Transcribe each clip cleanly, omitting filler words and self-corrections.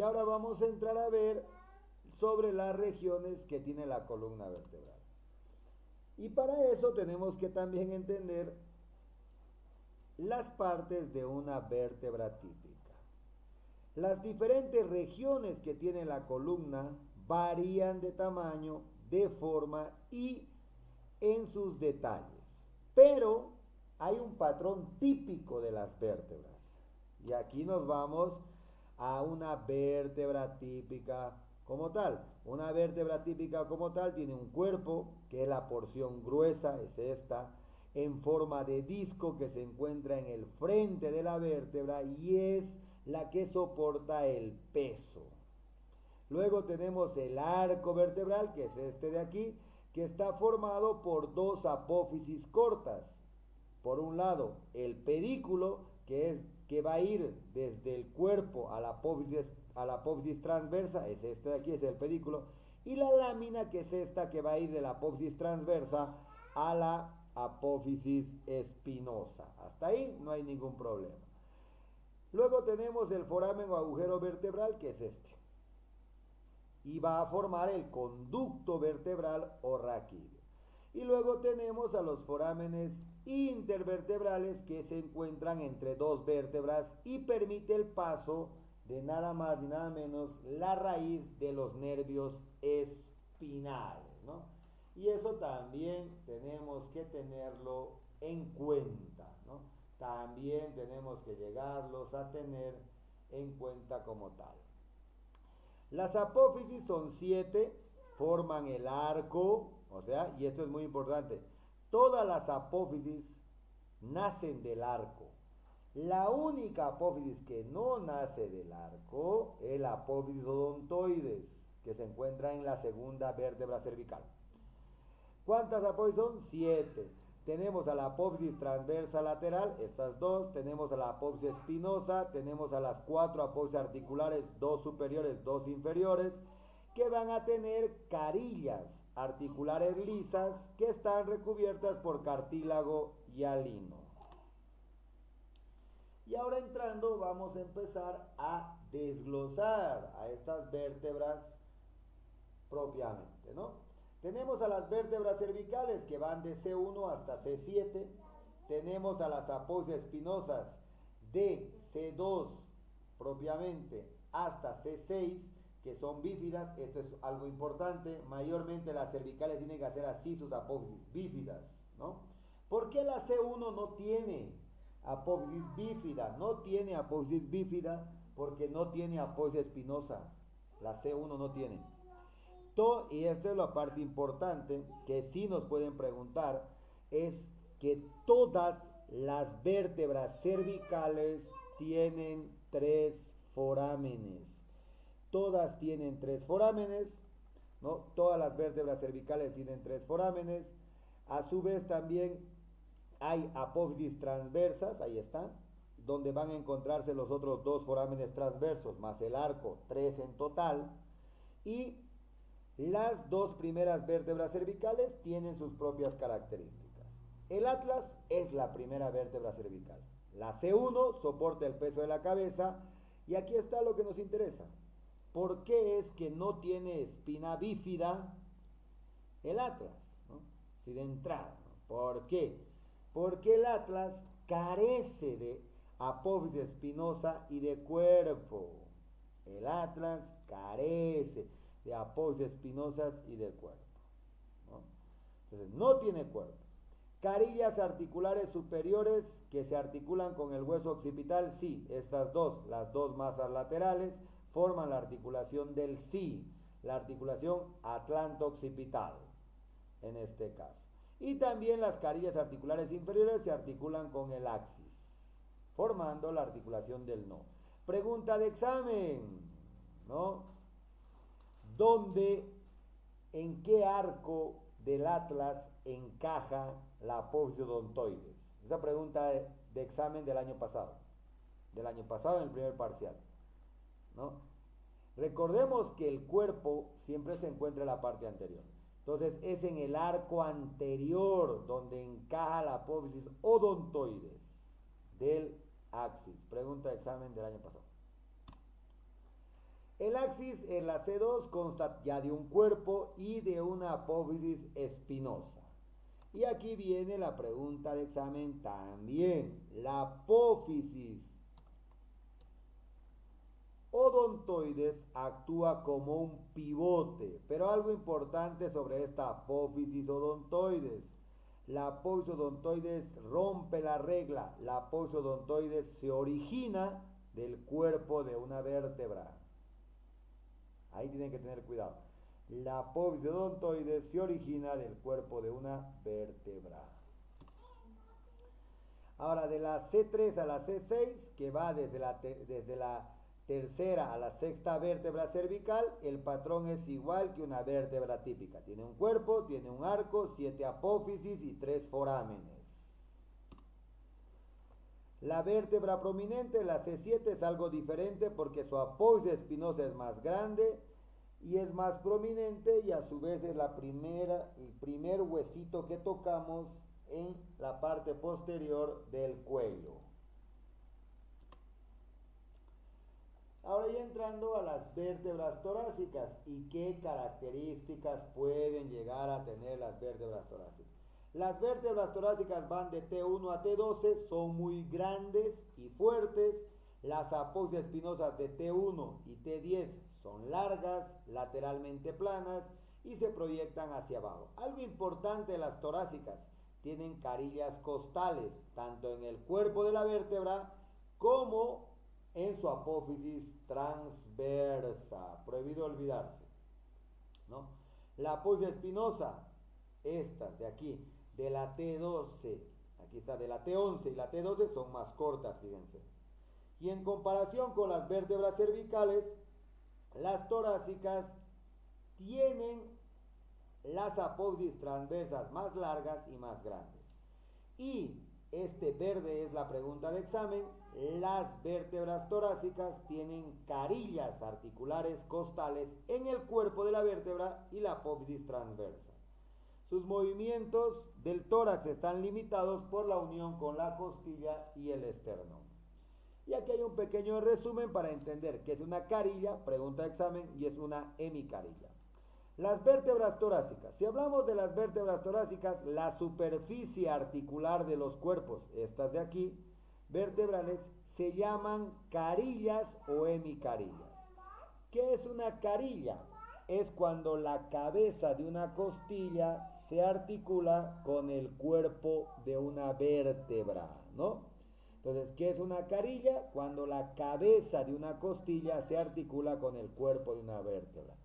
Y ahora vamos a entrar a ver sobre las regiones que tiene la columna vertebral. Y para eso tenemos que también entender las partes de una vértebra típica. Las diferentes regiones que tiene la columna varían de tamaño, de forma y en sus detalles. Pero hay un patrón típico de las vértebras. Y aquí nos vamos a una vértebra típica como tal. Una vértebra típica como tal tiene un cuerpo, que es la porción gruesa, es esta, en forma de disco que se encuentra en el frente de la vértebra y es la que soporta el peso. Luego tenemos el arco vertebral, que es este de aquí, que está formado por dos apófisis cortas. Por un lado, el pedículo, que va a ir desde el cuerpo a la apófisis transversa, es este de aquí, es el pedículo, y la lámina, que es esta, que va a ir de la apófisis transversa a la apófisis espinosa. Hasta ahí no hay ningún problema. Luego tenemos el foramen o agujero vertebral, que es este, y va a formar el conducto vertebral o raquídeo. Y luego tenemos a los forámenes intervertebrales, que se encuentran entre dos vértebras y permite el paso de nada más ni nada menos la raíz de los nervios espinales, ¿no? Y eso también tenemos que tenerlo en cuenta, ¿no? También tenemos que llegarlos a tener en cuenta como tal. Las apófisis son 7, forman el arco, o sea, y esto es muy importante, todas las apófisis nacen del arco. La única apófisis que no nace del arco es la apófisis odontoides, que se encuentra en la segunda vértebra cervical. ¿Cuántas apófisis son? 7. Tenemos a la apófisis transversa lateral, estas dos. Tenemos a la apófisis espinosa. Tenemos a las 4 apófisis articulares, 2 superiores, 2 inferiores, que van a tener carillas articulares lisas que están recubiertas por cartílago hialino. Y ahora entrando vamos a empezar a desglosar a estas vértebras propiamente, ¿no? Tenemos a las vértebras cervicales que van de C1 hasta C7. Tenemos a las apófisis espinosas de C2 propiamente hasta C6, que son bífidas. Esto es algo importante. Mayormente las cervicales tienen que hacer así sus apófisis bífidas, ¿no? ¿Por qué la C1 no tiene apófisis bífida? No tiene apófisis bífida porque no tiene apófisis espinosa. La C1 no tiene. Y esta es la parte importante que sí nos pueden preguntar, es que todas las vértebras cervicales tienen 3 forámenes. Todas tienen 3 forámenes, ¿no? Todas las vértebras cervicales tienen 3 forámenes. A su vez también hay apófisis transversas, ahí están, donde van a encontrarse los otros 2 forámenes transversos, más el arco, 3 en total. Y las 2 primeras vértebras cervicales tienen sus propias características. El atlas es la primera vértebra cervical. La C1 soporta el peso de la cabeza. Y aquí está lo que nos interesa. ¿Por qué es que no tiene espina bífida el atlas, ¿no? Si de entrada, ¿no? ¿Por qué? Porque el atlas carece de apófisis espinosa y de cuerpo. El atlas carece de apófisis espinosas y de cuerpo, ¿no? Entonces, no tiene cuerpo. Carillas articulares superiores que se articulan con el hueso occipital, sí. Estas dos, las dos masas laterales, forman la articulación del sí, la articulación atlanto-occipital, en este caso. Y también las carillas articulares inferiores se articulan con el axis, formando la articulación del no. Pregunta de examen, ¿no? ¿En qué arco del atlas encaja la apófisis odontoides? Esa pregunta de examen del año pasado en el primer parcial, ¿no? Recordemos que el cuerpo siempre se encuentra en la parte anterior. Entonces es en el arco anterior donde encaja la apófisis odontoides del axis. Pregunta de examen del año pasado. El axis en la C2 consta ya de un cuerpo y de una apófisis espinosa. Y aquí viene la pregunta de examen también. La apófisis odontoides actúa como un pivote, pero algo importante sobre esta apófisis odontoides. La apófisis odontoides rompe la regla. La apófisis odontoides se origina del cuerpo de una vértebra. Ahí tienen que tener cuidado. La apófisis odontoides se origina del cuerpo de una vértebra. Ahora, de la C3 a la C6, que va desde la tercera a la sexta vértebra cervical, el patrón es igual que una vértebra típica. Tiene un cuerpo, tiene un arco, 7 apófisis y 3 forámenes. La vértebra prominente, la C7, es algo diferente porque su apófisis espinosa es más grande y es más prominente, y a su vez es el primer huesito que tocamos en la parte posterior del cuello. Ahora ya entrando a las vértebras torácicas y qué características pueden llegar a tener las vértebras torácicas. Las vértebras torácicas van de T1 a T12, son muy grandes y fuertes. Las apófisis espinosas de T1 y T10 son largas, lateralmente planas y se proyectan hacia abajo. Algo importante de las torácicas, tienen carillas costales, tanto en el cuerpo de la vértebra como en su apófisis transversa. Prohibido olvidarse, ¿no? La apófisis espinosa, estas de aquí, de la T12, aquí está, de la T11 y la T12 son más cortas, fíjense. Y en comparación con las vértebras cervicales, las torácicas tienen las apófisis transversas más largas y más grandes. Y este verde es la pregunta de examen. Las vértebras torácicas tienen carillas articulares costales en el cuerpo de la vértebra y la apófisis transversa. Sus movimientos del tórax están limitados por la unión con la costilla y el esternón. Y aquí hay un pequeño resumen para entender qué es una carilla, pregunta de examen, y es una hemicarilla. Las vértebras torácicas. Si hablamos de las vértebras torácicas, la superficie articular de los cuerpos, estas de aquí, vertebrales, se llaman carillas o hemicarillas. ¿Qué es una carilla? Es cuando la cabeza de una costilla se articula con el cuerpo de una vértebra, ¿no? Entonces, ¿qué es una carilla? Cuando la cabeza de una costilla se articula con el cuerpo de una vértebra.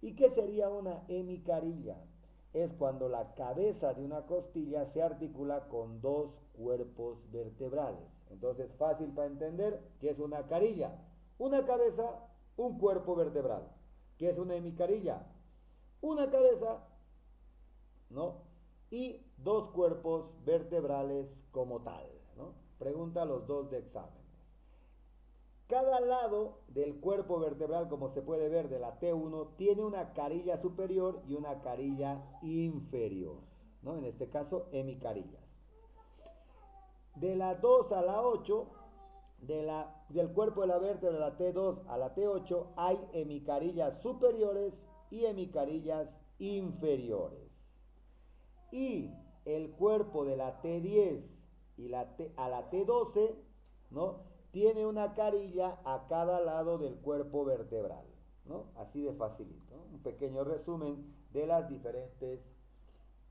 ¿Y qué sería una hemicarilla? Es cuando la cabeza de una costilla se articula con dos cuerpos vertebrales. Entonces, fácil para entender, ¿qué es una carilla? Una cabeza, un cuerpo vertebral. ¿Qué es una hemicarilla? Una cabeza, ¿no? Y dos cuerpos vertebrales como tal, ¿no? Pregunta los dos de exámenes. Cada lado del cuerpo vertebral, como se puede ver de la T1, tiene una carilla superior y una carilla inferior, ¿no? En este caso, hemicarillas. De la 2 a la 8, del cuerpo de la vértebra de la T2 a la T8, hay hemicarillas superiores y hemicarillas inferiores. Y el cuerpo de la T10 y a la T12, ¿no?, tiene una carilla a cada lado del cuerpo vertebral, ¿no? Así de facilito, ¿no? Un pequeño resumen de las diferentes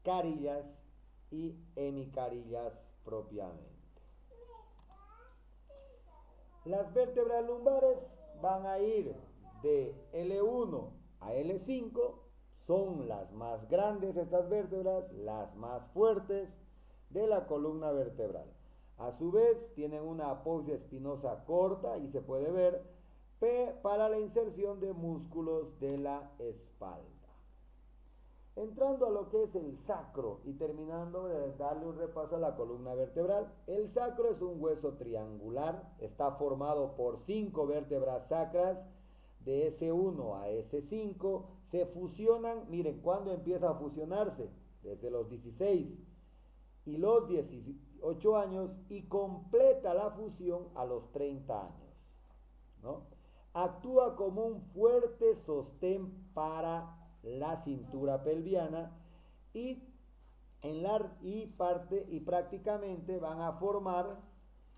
carillas y hemicarillas propiamente. Las vértebras lumbares van a ir de L1 a L5, son las más grandes estas vértebras, las más fuertes de la columna vertebral. A su vez, tienen una apófisis espinosa corta y se puede ver para la inserción de músculos de la espalda. Entrando a lo que es el sacro y terminando de darle un repaso a la columna vertebral. El sacro es un hueso triangular, está formado por 5 vértebras sacras de S1 a S5, se fusionan, miren, ¿cuándo empieza a fusionarse? Desde los 16 y los 18 años y completa la fusión a los 30 años, ¿no? actúa como un fuerte sostén para la cintura pelviana y, y prácticamente van a formar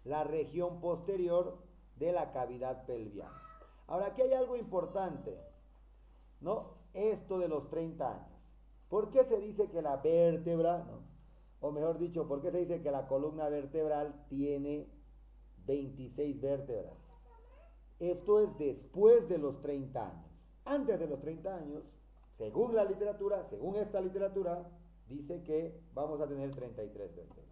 la región posterior de la cavidad pelviana. Ahora, aquí hay algo importante, ¿no? Esto de los 30 años. ¿Por qué se dice que la vértebra, ¿no? O mejor dicho, ¿por qué se dice que la columna vertebral tiene 26 vértebras? Esto es después de los 30 años. Antes de los 30 años, según la literatura, según esta literatura, dice que vamos a tener 33 vértebras.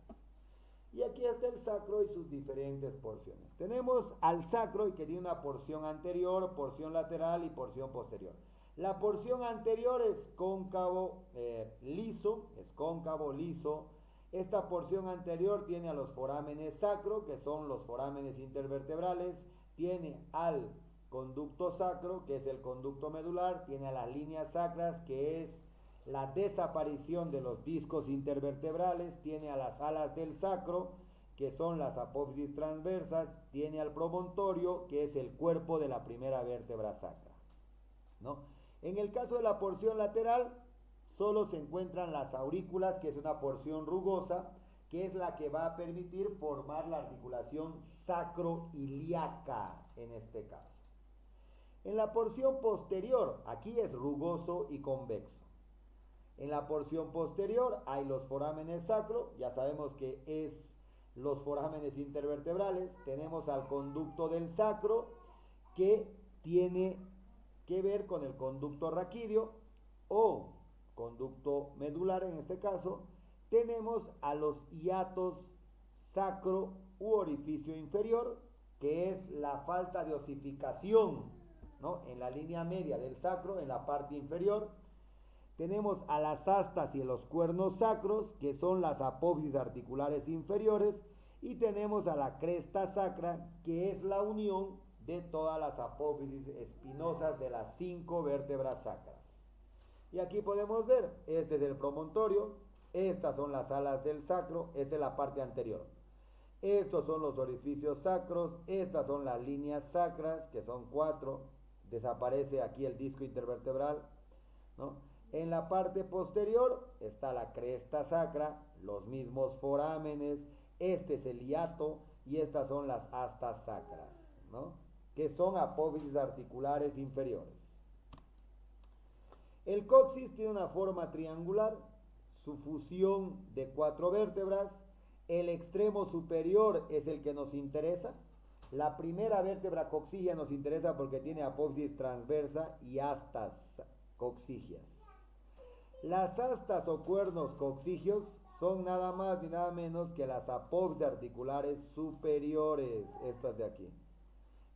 Y aquí está el sacro y sus diferentes porciones. Tenemos al sacro y que tiene una porción anterior, porción lateral y porción posterior. La porción anterior es cóncavo, liso, es cóncavo, liso. Esta porción anterior tiene a los forámenes sacro, que son los forámenes intervertebrales, tiene al conducto sacro, que es el conducto medular, tiene a las líneas sacras, que es la desaparición de los discos intervertebrales, tiene a las alas del sacro, que son las apófisis transversas, tiene al promontorio, que es el cuerpo de la primera vértebra sacra, ¿no? En el caso de la porción lateral, solo se encuentran las aurículas, que es una porción rugosa, que es la que va a permitir formar la articulación sacroiliaca en este caso. En la porción posterior, aquí es rugoso y convexo. En la porción posterior hay los forámenes sacro, ya sabemos que es los forámenes intervertebrales. Tenemos al conducto del sacro, que tiene que ver con el conducto raquídeo o conducto medular en este caso. Tenemos a los hiatos sacro u orificio inferior, que es la falta de osificación, ¿no?, en la línea media del sacro, en la parte inferior. Tenemos a las astas y los cuernos sacros, que son las apófisis articulares inferiores, y tenemos a la cresta sacra, que es la unión de todas las apófisis espinosas de las 5 vértebras sacras. Y aquí podemos ver, este es el promontorio, estas son las alas del sacro, esta es la parte anterior. Estos son los orificios sacros, estas son las líneas sacras, que son 4, desaparece aquí el disco intervertebral, ¿no? En la parte posterior está la cresta sacra, los mismos forámenes, este es el hiato y estas son las astas sacras, ¿no?, que son apófisis articulares inferiores. El coxis tiene una forma triangular, su fusión de 4 vértebras, el extremo superior es el que nos interesa. La primera vértebra coxígea nos interesa porque tiene apófisis transversa y astas coxígeas. Las astas o cuernos coxígeos son nada más ni nada menos que las apófisis articulares superiores, estas de aquí.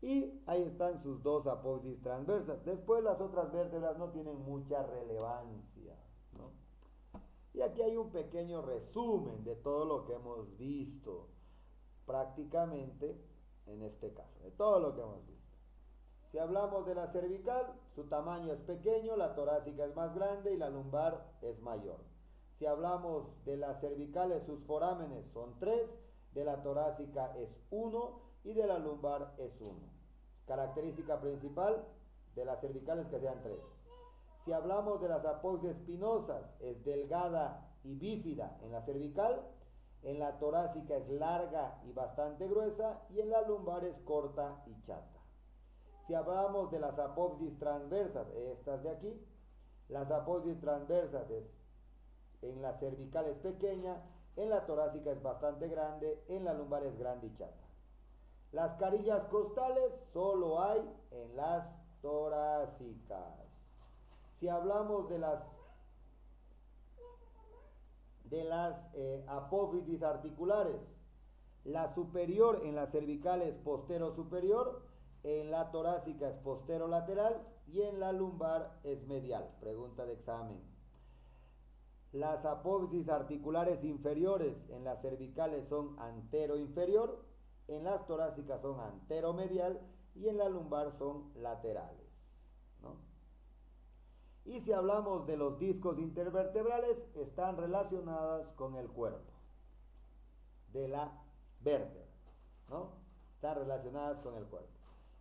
Y ahí están sus 2 apófisis transversas. Después las otras vértebras no tienen mucha relevancia, ¿no? Y aquí hay un pequeño resumen de todo lo que hemos visto, prácticamente en este caso, de todo lo que hemos visto. Si hablamos de la cervical, su tamaño es pequeño, la torácica es más grande y la lumbar es mayor. Si hablamos de las cervicales, sus forámenes son 3, de la torácica es 1 y de la lumbar es 1. Característica principal de las cervicales que sean 3. Si hablamos de las apófisis espinosas, es delgada y bífida en la cervical, en la torácica es larga y bastante gruesa y en la lumbar es corta y chata. Si hablamos de las apófisis transversas, estas de aquí, las apófisis transversas en la cervical es pequeña, en la torácica es bastante grande, en la lumbar es grande y chata. Las carillas costales solo hay en las torácicas. Si hablamos de las apófisis articulares, la superior en la cervical es postero-superior, en la torácica es postero-lateral y en la lumbar es medial. Pregunta de examen. Las apófisis articulares inferiores en las cervicales son antero-inferior, en las torácicas son antero-medial y en la lumbar son laterales, ¿no? Y si hablamos de los discos intervertebrales, están relacionadas con el cuerpo de la vértebra, ¿no? Están relacionadas con el cuerpo.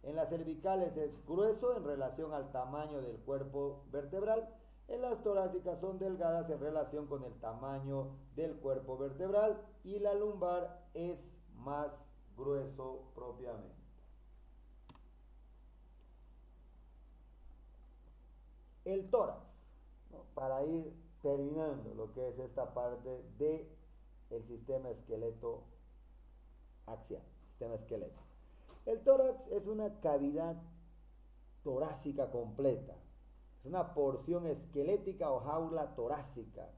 En las cervicales es grueso en relación al tamaño del cuerpo vertebral. En las torácicas son delgadas en relación con el tamaño del cuerpo vertebral. Y la lumbar es más grueso propiamente. El tórax, ¿no? Para ir terminando lo que es esta parte del sistema esqueleto axial, sistema esqueleto. El tórax es una cavidad torácica completa. Es una porción esquelética o jaula torácica.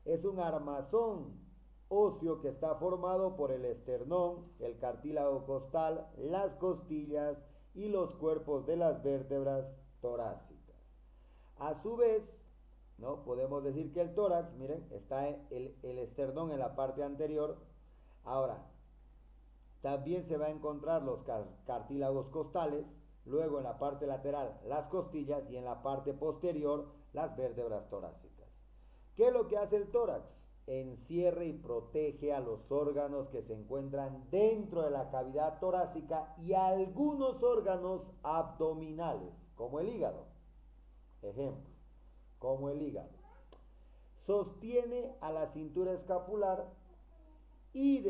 Es un armazón óseo que está formado por el esternón, el cartílago costal, las costillas y los cuerpos de las vértebras torácicas. A su vez, ¿no? Podemos decir que el tórax, miren, está el esternón en la parte anterior. Ahora, también se va a encontrar los cartílagos costales, luego en la parte lateral las costillas y en la parte posterior las vértebras torácicas. ¿Qué es lo que hace el tórax? Encierra y protege a los órganos que se encuentran dentro de la cavidad torácica y algunos órganos abdominales, como el hígado. Ejemplo, como el hígado. Sostiene a la cintura escapular y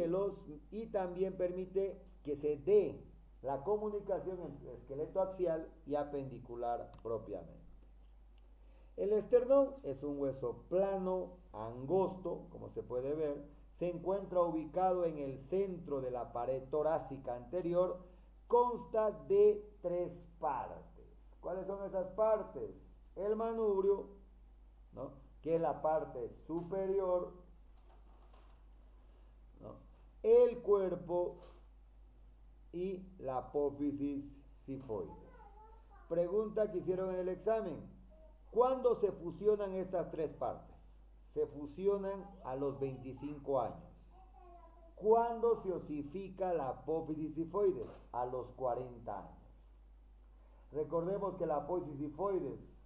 también permite que se dé la comunicación entre el esqueleto axial y apendicular propiamente. El esternón es un hueso plano, angosto, como se puede ver. Se encuentra ubicado en el centro de la pared torácica anterior. Consta de 3 partes. ¿Cuáles son esas partes? El manubrio, ¿no? Que es la parte superior, ¿no? El cuerpo y la apófisis sifoides. Pregunta que hicieron en el examen. ¿Cuándo se fusionan estas 3 partes? Se fusionan a los 25 años. ¿Cuándo se osifica la apófisis sifoides? A los 40 años. Recordemos que la apófisis sifoides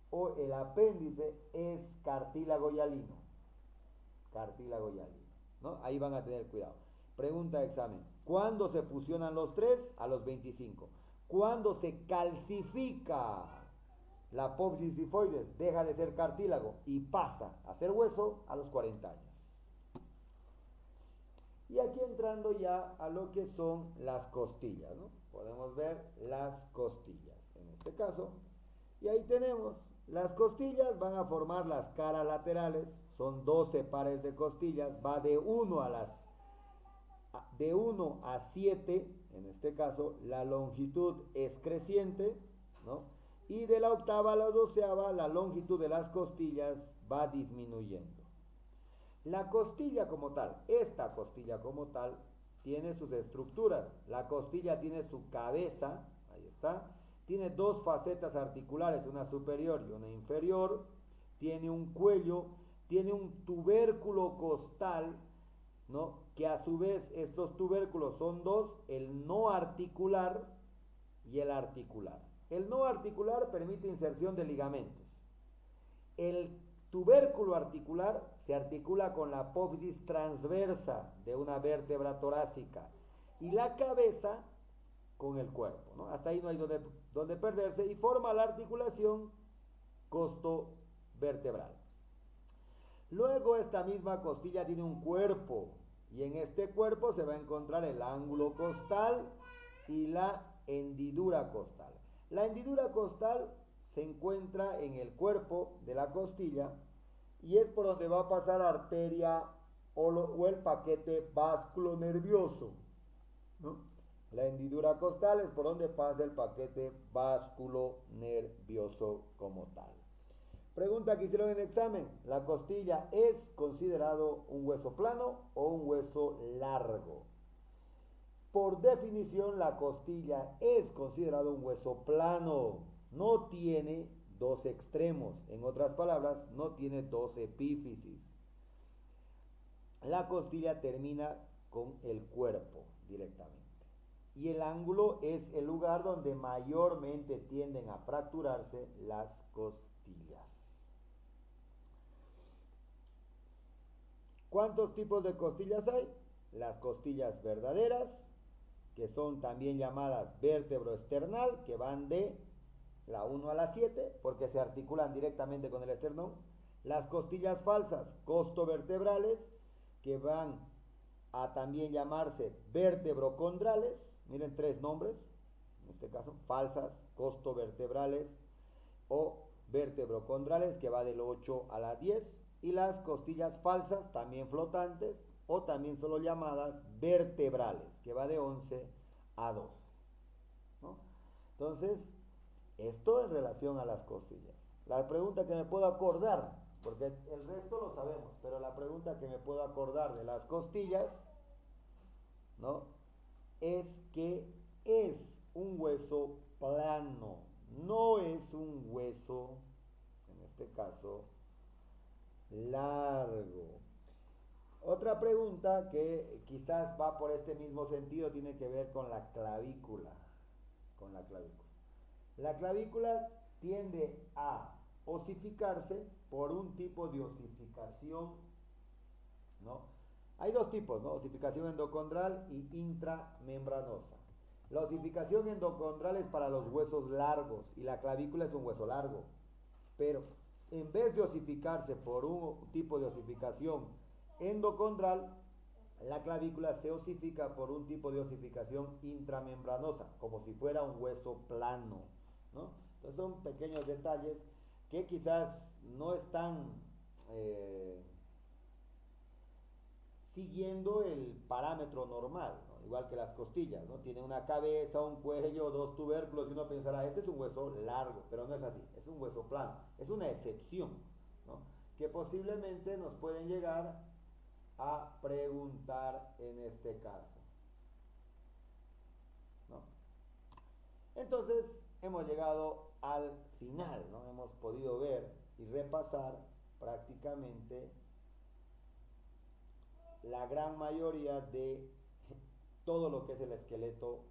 o el apéndice es cartílago hialino. Cartílago hialino, ¿no? Ahí van a tener cuidado. Pregunta de examen. ¿Cuándo se fusionan los 3? A los 25. ¿Cuándo se calcifica la apófisis sifoides? Deja de ser cartílago y pasa a ser hueso a los 40 años. Y aquí entrando ya a lo que son las costillas, ¿no? Podemos ver las costillas en este caso. Y ahí tenemos, las costillas van a formar las caras laterales, son 12 pares de costillas, va de 1 a 7, en este caso la longitud es creciente, ¿no? Y de la octava a la 12ª la longitud de las costillas va disminuyendo. La costilla como tal, esta costilla como tal, tiene sus estructuras. La costilla tiene su cabeza, ahí está. Tiene 2 facetas articulares, una superior y una inferior. Tiene un cuello, tiene un tubérculo costal, ¿no? Que a su vez estos tubérculos son 2, el no articular y el articular. El no articular permite inserción de ligamentos. El tubérculo articular se articula con la apófisis transversa de una vértebra torácica y la cabeza con el cuerpo, ¿no? Hasta ahí no hay donde perderse y forma la articulación costovertebral. Luego esta misma costilla tiene un cuerpo y en este cuerpo se va a encontrar el ángulo costal y la hendidura costal. La hendidura costal se encuentra en el cuerpo de la costilla y es por donde va a pasar arteria o el paquete vasculonervioso, ¿no? La hendidura costal es por donde pasa el paquete vasculonervioso como tal. Pregunta que hicieron en el examen. ¿La costilla es considerado un hueso plano o un hueso largo? Por definición, la costilla es considerado un hueso plano. No tiene 2 extremos. En otras palabras, no tiene 2 epífisis. La costilla termina con el cuerpo directamente. Y el ángulo es el lugar donde mayormente tienden a fracturarse las costillas. ¿Cuántos tipos de costillas hay? Las costillas verdaderas, que son también llamadas vértebro esternal, que van de la 1 a la 7, porque se articulan directamente con el esternón. Las costillas falsas, costovertebrales, que van a también llamarse vértebrocondrales. Miren, 3 nombres, en este caso, falsas, costovertebrales o vértebrocondrales, que va del 8 a la 10. Y las costillas falsas, también flotantes, o también solo llamadas vertebrales, que va de 11 a 12, ¿no? Entonces, esto en relación a las costillas. La pregunta que me puedo acordar, porque el resto lo sabemos, pero la pregunta que me puedo acordar de las costillas, ¿no? Es que es un hueso plano, no es un hueso, en este caso, largo. Otra pregunta que quizás va por este mismo sentido tiene que ver con la clavícula. Con la clavícula. La clavícula tiende a osificarse por un tipo de osificación, ¿no? Hay dos tipos, ¿no? Osificación endocondral y intramembranosa. La osificación endocondral es para los huesos largos y la clavícula es un hueso largo. Pero en vez de osificarse por un tipo de osificación endocondral, la clavícula se osifica por un tipo de osificación intramembranosa, como si fuera un hueso plano, ¿no? Entonces son pequeños detalles que quizás no están siguiendo el parámetro normal, ¿no? Igual que las costillas, ¿no? Tiene una cabeza, un cuello, 2 tubérculos y uno pensará, este es un hueso largo, pero no es así, es un hueso plano, es una excepción, ¿no? Que posiblemente nos pueden llegar a preguntar en este caso, ¿no? Entonces hemos llegado al final, ¿no? Hemos podido ver y repasar prácticamente la gran mayoría de todo lo que es el esqueleto